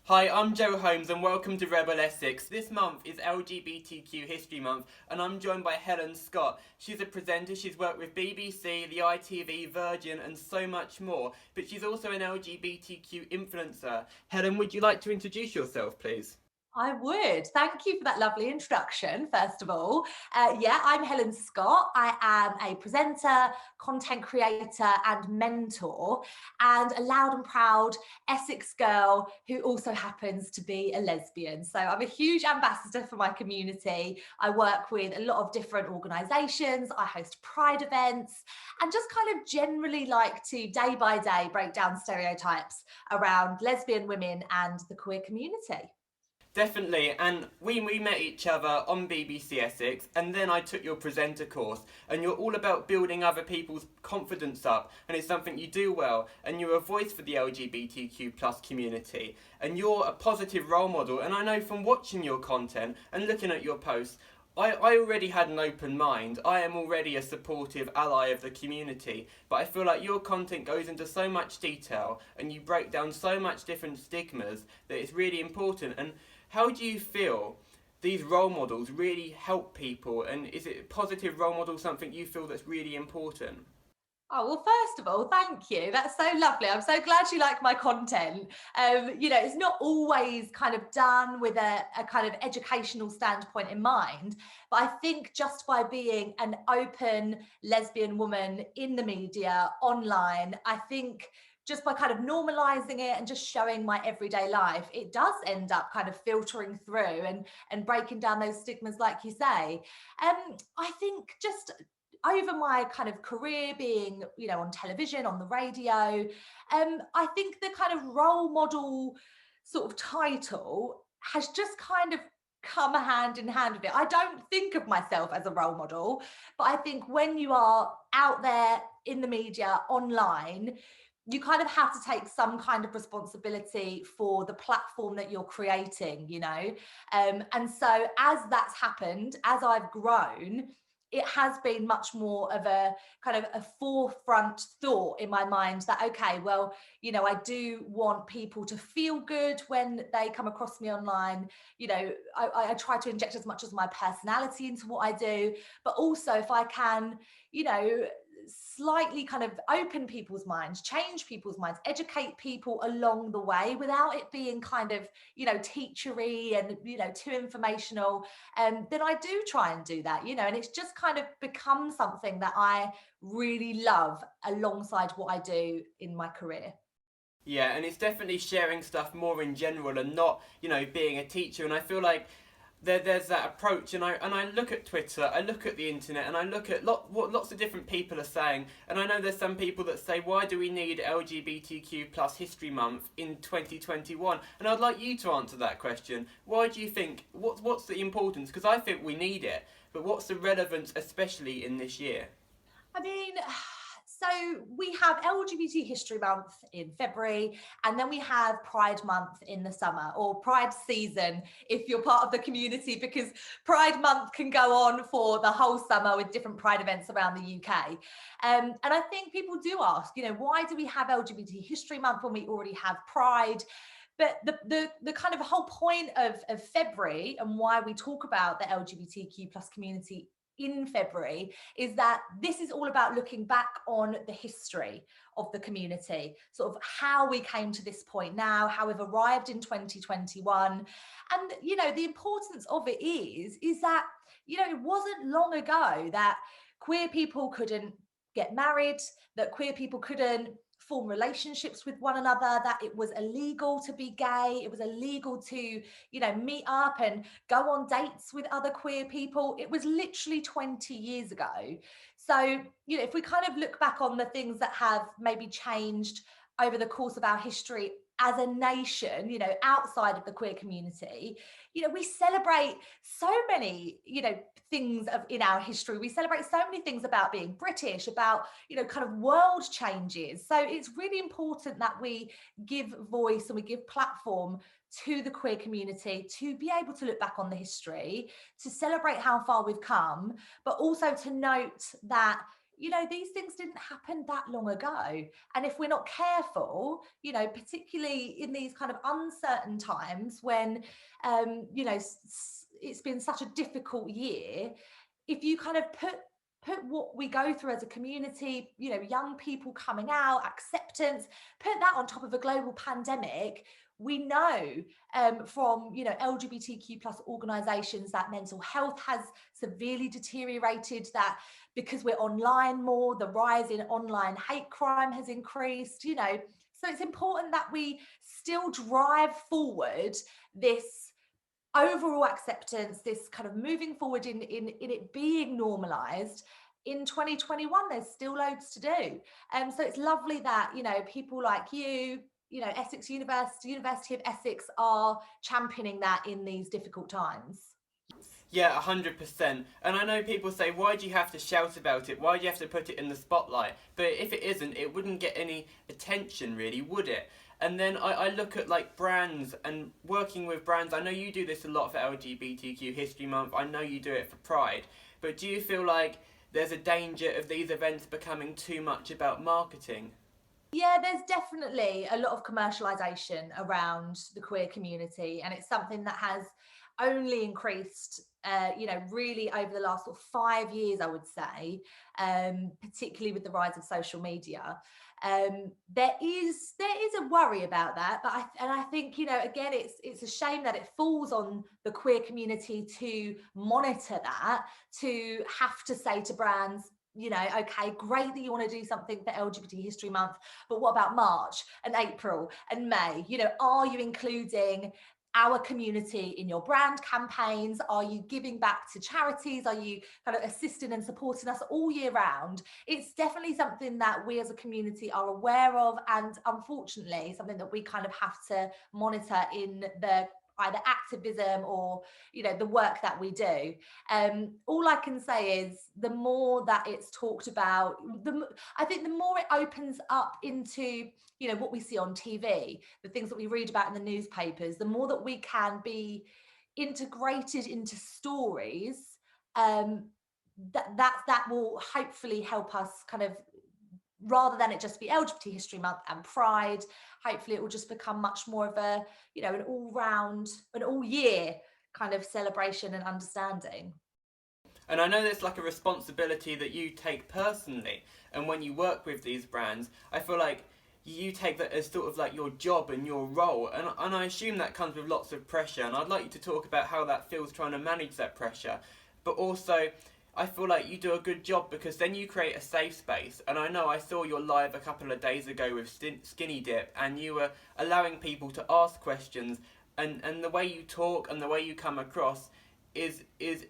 Hi, I'm Joe Holmes and welcome to Rebel Essex. This month is LGBTQ History Month and I'm joined by Helen Scott. She's a presenter, she's worked with BBC, the ITV, Virgin and so much more, but she's also an LGBTQ influencer. Helen, would you like to introduce yourself, please? I would. Thank you for that lovely introduction, first of all. I'm Helen Scott. I am a presenter, content creator, and mentor, and a loud and proud Essex girl who also happens to be a lesbian. So I'm a huge ambassador for my community. I work with a lot of different organisations, I host pride events, and just kind of generally like to day by day break down stereotypes around lesbian women and the queer community. Definitely, and we met each other on BBC Essex, and then I took your presenter course, and you're all about building other people's confidence up, and it's something you do well, and you're a voice for the LGBTQ plus community, and you're a positive role model, and I know from watching your content and looking at your posts, I already had an open mind. I am already a supportive ally of the community, but I feel like your content goes into so much detail and you break down so much different stigmas that it's really important. And how do you feel these role models really help people? And is it positive role model something you feel that's really important? Oh, well, first of all, thank you. That's so lovely. I'm so glad you like my content. It's not always kind of done with a kind of educational standpoint in mind, but I think just by being an open lesbian woman in the media, online, I think just by kind of normalizing it and just showing my everyday life, it does end up kind of filtering through and breaking down those stigmas, like you say. I think just over my kind of career being, on television, on the radio, I think the kind of role model sort of title has just kind of come hand in hand with it. I don't think of myself as a role model, but I think when you are out there in the media, online, you kind of have to take some kind of responsibility for the platform that you're creating. And so as that's happened, as I've grown, it has been much more of a kind of a forefront thought in my mind that, okay, well, I do want people to feel good when they come across me online. I try to inject as much as my personality into what I do, but also if I can, you know slightly kind of open people's minds, change people's minds, educate people along the way without it being kind of, teachery and, too informational. And then I do try and do that, and it's just kind of become something that I really love alongside what I do in my career. Yeah, and it's definitely sharing stuff more in general and not, being a teacher. And I feel like there's that approach, and I look at Twitter, I look at the internet, and I look at what lots of different people are saying. And I know there's some people that say, why do we need LGBTQ plus History Month in 2021? And I'd like you to answer that question. Why do you think? What's the importance? Because I think we need it, but what's the relevance, especially in this year? I mean, so we have LGBT History Month in February, and then we have Pride Month in the summer, or Pride season if you're part of the community, because Pride Month can go on for the whole summer with different Pride events around the UK. And I think people do ask, why do we have LGBT History Month when we already have Pride? But the kind of whole point of February and why we talk about the LGBTQ plus community in February is that this is all about looking back on the history of the community, sort of how we came to this point now, how we've arrived in 2021. And, the importance of it is that, it wasn't long ago that queer people couldn't get married, that queer people couldn't form relationships with one another, that it was illegal to be gay, it was illegal to, meet up and go on dates with other queer people. It was literally 20 years ago. So, if we kind of look back on the things that have maybe changed over the course of our history as a nation, outside of the queer community, we celebrate so many, things in our history. We celebrate so many things about being British, about, kind of world changes. So it's really important that we give voice and we give platform to the queer community to be able to look back on the history, to celebrate how far we've come, but also to note that these things didn't happen that long ago. And if we're not careful, particularly in these kind of uncertain times when, it's been such a difficult year, if you kind of put what we go through as a community, young people coming out, acceptance, put that on top of a global pandemic, we know from LGBTQ plus organizations that mental health has severely deteriorated, that because we're online more, the rise in online hate crime has increased, so it's important that we still drive forward this overall acceptance, this kind of moving forward in it being normalized. In 2021, there's still loads to do. So it's lovely that, people like Essex University of Essex are championing that in these difficult times. Yeah, 100%. And I know people say, why do you have to shout about it? Why do you have to put it in the spotlight? But if it isn't, it wouldn't get any attention, really, would it? And then I look at like brands and working with brands. I know you do this a lot for LGBTQ History Month. I know you do it for Pride. But do you feel like there's a danger of these events becoming too much about marketing? Yeah, there's definitely a lot of commercialization around the queer community, and it's something that has only increased, really over the last sort of 5 years, I would say, particularly with the rise of social media. There is a worry about that, but I think, again, it's a shame that it falls on the queer community to monitor that, to have to say to brands, okay, great that you want to do something for LGBT History Month, but what about March and April and May? Are you including our community in your brand campaigns? Are you giving back to charities? Are you kind of assisting and supporting us all year round? It's definitely something that we as a community are aware of, and unfortunately something that we kind of have to monitor in the either activism or the work that we do. All I can say is the more that it's talked about, I think the more it opens up into what we see on TV, the things that we read about in the newspapers, the more that we can be integrated into stories, um, that will hopefully help us kind of, rather than it just be LGBT History Month and Pride, hopefully it will just become much more of a, an all round, an all year kind of celebration and understanding. And I know there's like a responsibility that you take personally. And when you work with these brands, I feel like you take that as sort of like your job and your role. And I assume that comes with lots of pressure. And I'd like you to talk about how that feels trying to manage that pressure. But also, I feel like you do a good job because then you create a safe space. And I know I saw your live a couple of days ago with Skinny Dip, and you were allowing people to ask questions. And the way you talk and the way you come across is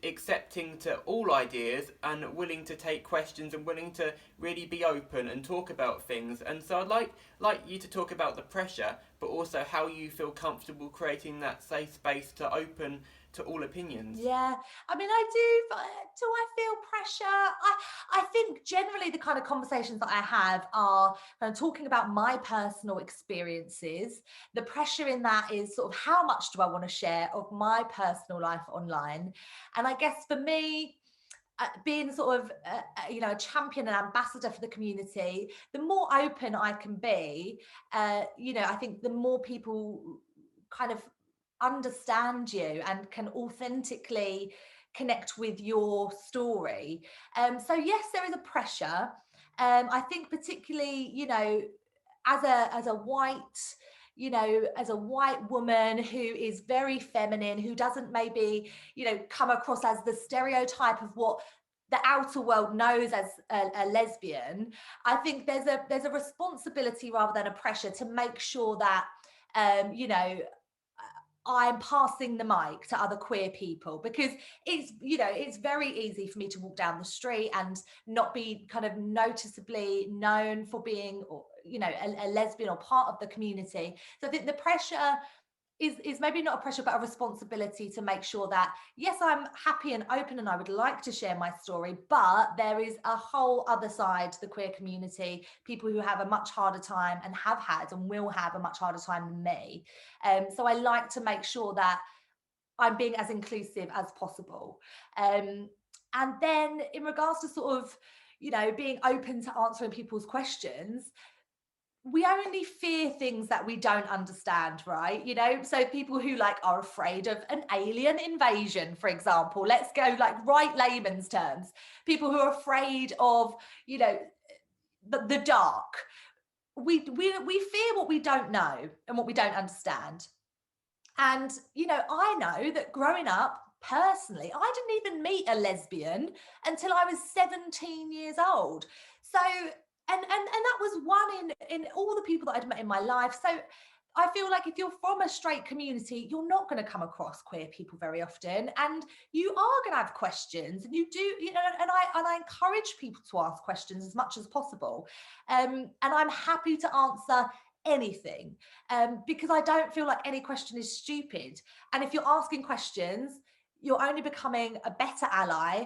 accepting to all ideas and willing to take questions and willing to really be open and talk about things. And so I'd like you to talk about the pressure, but also how you feel comfortable creating that safe space to open to all opinions. Yeah, I mean, do I feel pressure? I think generally the kind of conversations that I have are kind of talking about my personal experiences. The pressure in that is sort of how much do I want to share of my personal life online? And I guess for me, being sort of a champion and ambassador for the community, the more open I can be, I think the more people kind of understand you and can authentically connect with your story. So yes, there is a pressure. I think particularly, as a white, as a white woman who is very feminine, who doesn't maybe, come across as the stereotype of what the outer world knows as a lesbian. I think there's a responsibility rather than a pressure to make sure that, I'm passing the mic to other queer people, because it's very easy for me to walk down the street and not be kind of noticeably known for being, or a lesbian or part of the community. So I think the pressure is maybe not a pressure but a responsibility to make sure that yes, I'm happy and open and I would like to share my story, but there is a whole other side to the queer community, people who have a much harder time and have had and will have a much harder time than me. So I like to make sure that I'm being as inclusive as possible. And then in regards to sort of being open to answering people's questions, we only fear things that we don't understand, right? So people who like are afraid of an alien invasion, for example, let's go like right layman's terms, people who are afraid of, the dark. We fear what we don't know and what we don't understand. And, I know that growing up, personally, I didn't even meet a lesbian until I was 17 years old. So, and that was one in all the people that I'd met in my life. So I feel like if you're from a straight community, you're not going to come across queer people very often, and you are going to have questions, and you do, and I encourage people to ask questions as much as possible, and I'm happy to answer anything, because I don't feel like any question is stupid. And if you're asking questions, you're only becoming a better ally,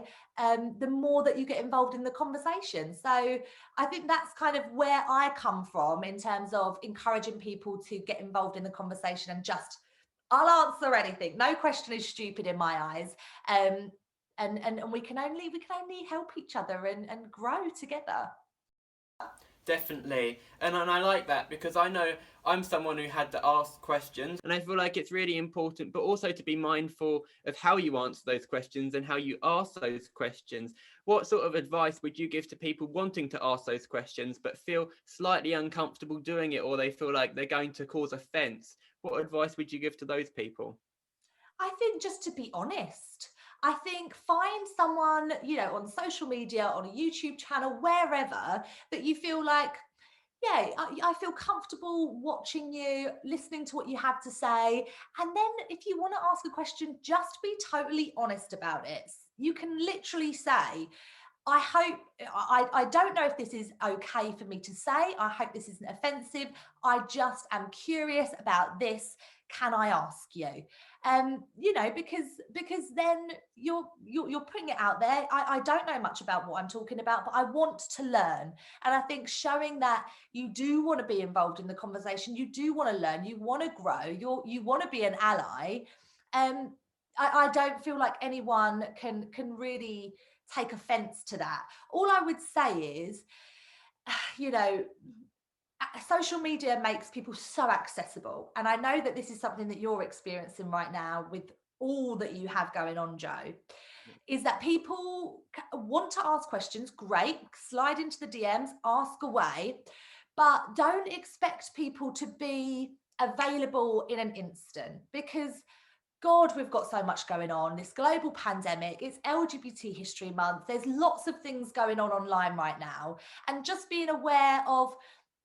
the more that you get involved in the conversation. So I think that's kind of where I come from in terms of encouraging people to get involved in the conversation, and just, I'll answer anything. No question is stupid in my eyes. And we can only help each other and grow together. Definitely. And I like that, because I know I'm someone who had to ask questions, and I feel like it's really important, but also to be mindful of how you answer those questions and how you ask those questions. What sort of advice would you give to people wanting to ask those questions but feel slightly uncomfortable doing it, or they feel like they're going to cause offence? What advice would you give to those people? I think just to be honest. I think find someone, on social media, on a YouTube channel, wherever, that you feel like, yeah, I feel comfortable watching you, listening to what you have to say. And then if you want to ask a question, just be totally honest about it. You can literally say, I don't know if this is okay for me to say. I hope this isn't offensive. I just am curious about this. Can I ask you? Because then you're putting it out there. I don't know much about what I'm talking about, but I want to learn. And I think showing that you do want to be involved in the conversation, you do want to learn, you want to grow, you want to be an ally. I don't feel like anyone can really take offense to that. All I would say is, you know, social media makes people so accessible. And I know that this is something that you're experiencing right now with all that you have going on, Joe, is that people want to ask questions. Great, slide into the DMs, ask away, but don't expect people to be available in an instant, because God, we've got so much going on. This global pandemic, it's LGBT History Month. There's lots of things going on online right now. And just being aware of,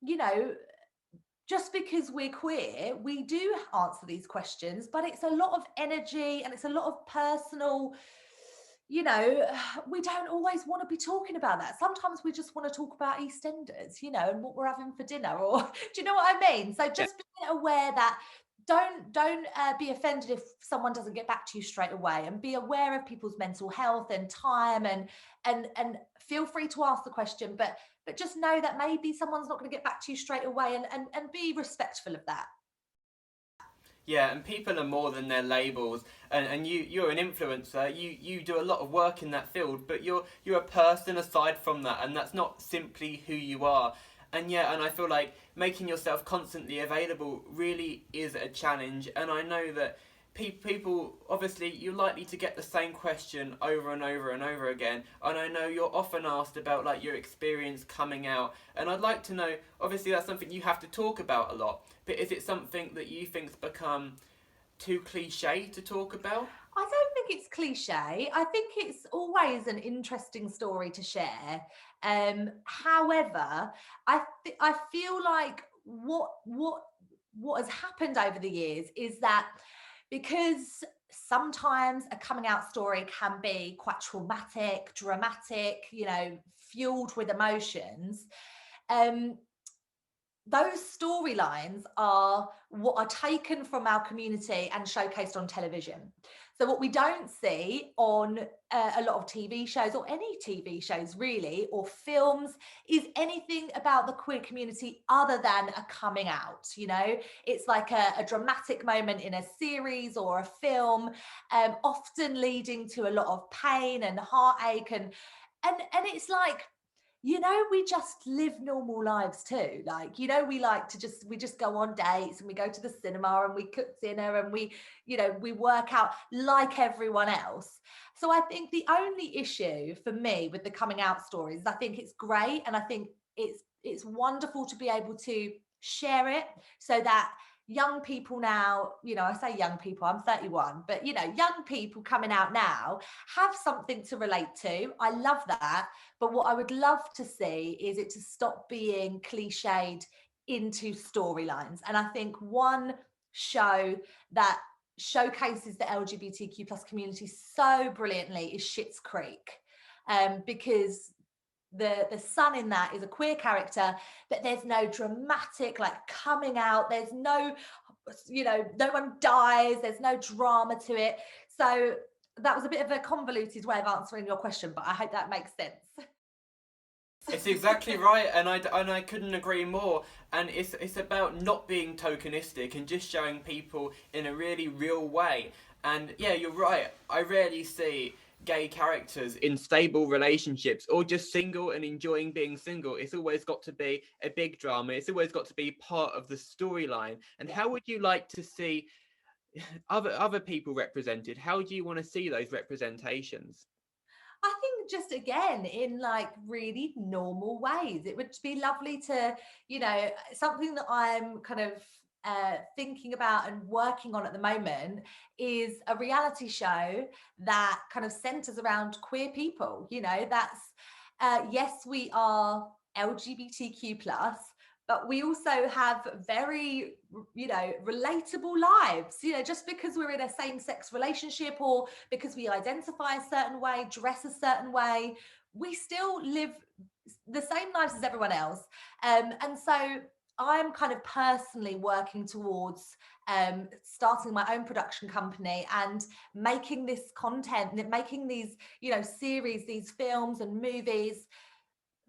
you know, just because we're queer, we do answer these questions, but it's a lot of energy and it's a lot of personal, we don't always want to be talking about that. Sometimes we just want to talk about EastEnders, and what we're having for dinner, or do you know what I mean? So just being aware that don't be offended if someone doesn't get back to you straight away, and be aware of people's mental health and time, and feel free to ask the question, but just know that maybe someone's not going to get back to you straight away, and be respectful of that. Yeah, and people are more than their labels, and you're an influencer. You do a lot of work in that field, but you're a person aside from that, and that's not simply who you are. And I feel like making yourself constantly available really is a challenge. And I know that people, obviously, you're likely to get the same question over and over and over again. And I know you're often asked about like your experience coming out. And I'd like to know, obviously that's something you have to talk about a lot, but is it something that you think's become too cliche to talk about? I don't think it's cliche. I think it's always an interesting story to share. However, I feel like what has happened over the years is that, because sometimes a coming out story can be quite traumatic, dramatic, fueled with emotions. Um, those storylines are what are taken from our community and showcased on television. So what we don't see on a lot of TV shows, or any TV shows really, or films, is anything about the queer community other than a coming out. It's like a dramatic moment in a series or a film, often leading to a lot of pain and heartache, and it's like, we just live normal lives too. Like, we like to we just go on dates and we go to the cinema and we cook dinner and we work out like everyone else. So I think the only issue for me with the coming out stories is I think it's great, and I think it's wonderful to be able to share it so that young people now, I say young people, I'm 31, but young people coming out now have something to relate to. I love that. But what I would love to see is it to stop being cliched into storylines. And I think one show that showcases the LGBTQ plus community so brilliantly is Schitt's Creek. Because the son in that is a queer character, but there's no dramatic like coming out, there's no no one dies, there's no drama to it. So that was a bit of a convoluted way of answering your question, but I hope that makes sense. It's exactly right, and I couldn't agree more. And it's about not being tokenistic and just showing people in a really real way. And yeah, you're right. I rarely see gay characters in stable relationships or just single and enjoying being single. It's always got to be a big drama. It's always got to be part of the storyline. And how would you like to see other people represented? How do you want to see those representations? I think just again in like really normal ways. It would be lovely to, something that I'm kind of thinking about and working on at the moment is a reality show that kind of centers around queer people. That's yes, we are LGBTQ plus, but we also have very relatable lives. Just because we're in a same-sex relationship or because we identify a certain way, dress a certain way, we still live the same lives as everyone else. And so I'm kind of personally working towards starting my own production company and making this content, making these series, these films and movies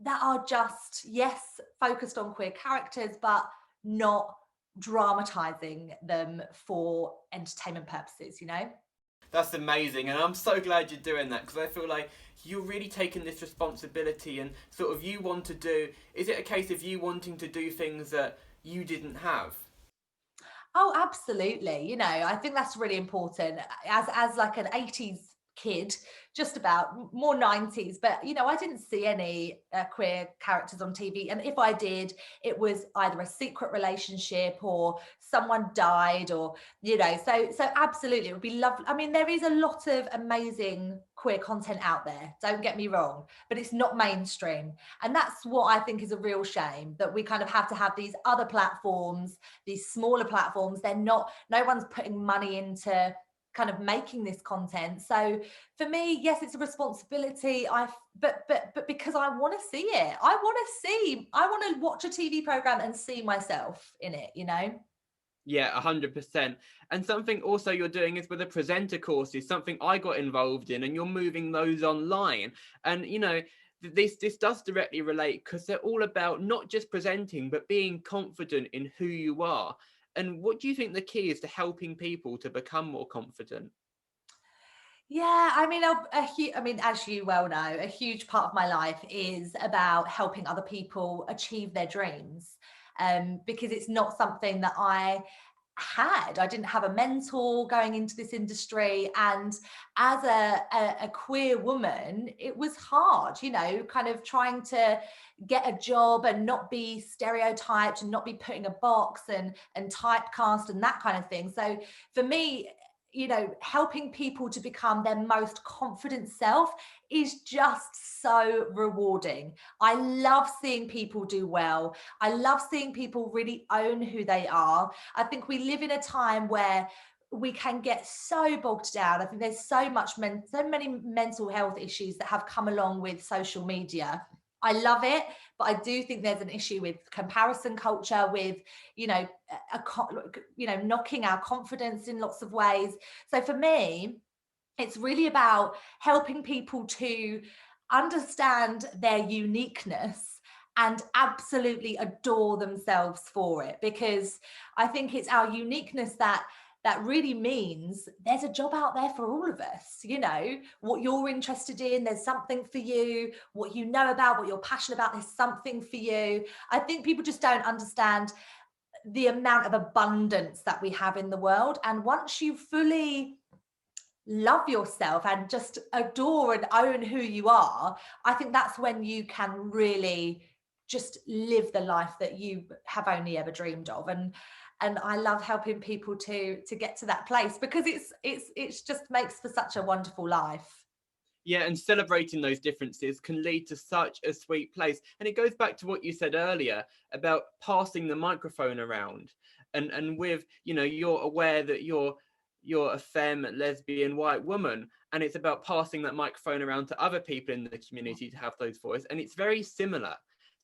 that are just, yes, focused on queer characters, but not dramatizing them for entertainment purposes. That's amazing, and I'm so glad you're doing that, because I feel like you're really taking this responsibility and sort of you want to do. Is it a case of you wanting to do things that you didn't have? Oh, absolutely. I think that's really important. As like an 80s kid, just about more 90s, but I didn't see any queer characters on TV, and if I did, it was either a secret relationship or someone died, or so absolutely it would be lovely. I mean, there is a lot of amazing queer content out there, don't get me wrong, but it's not mainstream, and that's what I think is a real shame, that we kind of have to have these other platforms, these smaller platforms. No one's putting money into kind of making this content. So for me, yes, it's a responsibility. But because I want to see it, I want to watch a TV program and see myself in it. Yeah, 100%. And something also you're doing is with the presenter courses, something I got involved in, and you're moving those online. And this does directly relate, because they're all about not just presenting, but being confident in who you are. And what do you think the key is to helping people to become more confident? Yeah, I mean, as you well know, a huge part of my life is about helping other people achieve their dreams, because it's not something that I had. I didn't have a mentor going into this industry, and as a queer woman, it was hard, kind of trying to get a job and not be stereotyped and not be put in a box and typecast and that kind of thing. So for me, helping people to become their most confident self is just so rewarding. I love seeing people do well. I love seeing people really own who they are. I think we live in a time where we can get so bogged down. I think there's so many mental health issues that have come along with social media. I love it, but I do think there's an issue with comparison culture, with knocking our confidence in lots of ways. So for me, it's really about helping people to understand their uniqueness and absolutely adore themselves for it, because I think it's our uniqueness that that really means there's a job out there for all of us. You know, what you're interested in, there's something for you. What you know about, what you're passionate about, there's something for you. I think people just don't understand the amount of abundance that we have in the world. And once you fully love yourself and just adore and own who you are, I think that's when you can really just live the life that you have only ever dreamed of. And I love helping people to get to that place, because it's just makes for such a wonderful life. Yeah, and celebrating those differences can lead to such a sweet place. And it goes back to what you said earlier about passing the microphone around. And with, you know, you're aware that you're a femme, lesbian, white woman, and it's about passing that microphone around to other people in the community to have those voices. And it's very similar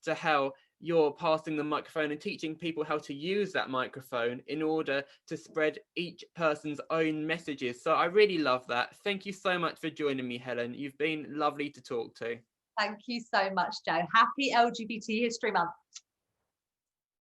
to how you're passing the microphone and teaching people how to use that microphone in order to spread each person's own messages. So I really love that. Thank you so much for joining me, Helen. You've been lovely to talk to. Thank you so much, Joe. Happy LGBT History Month.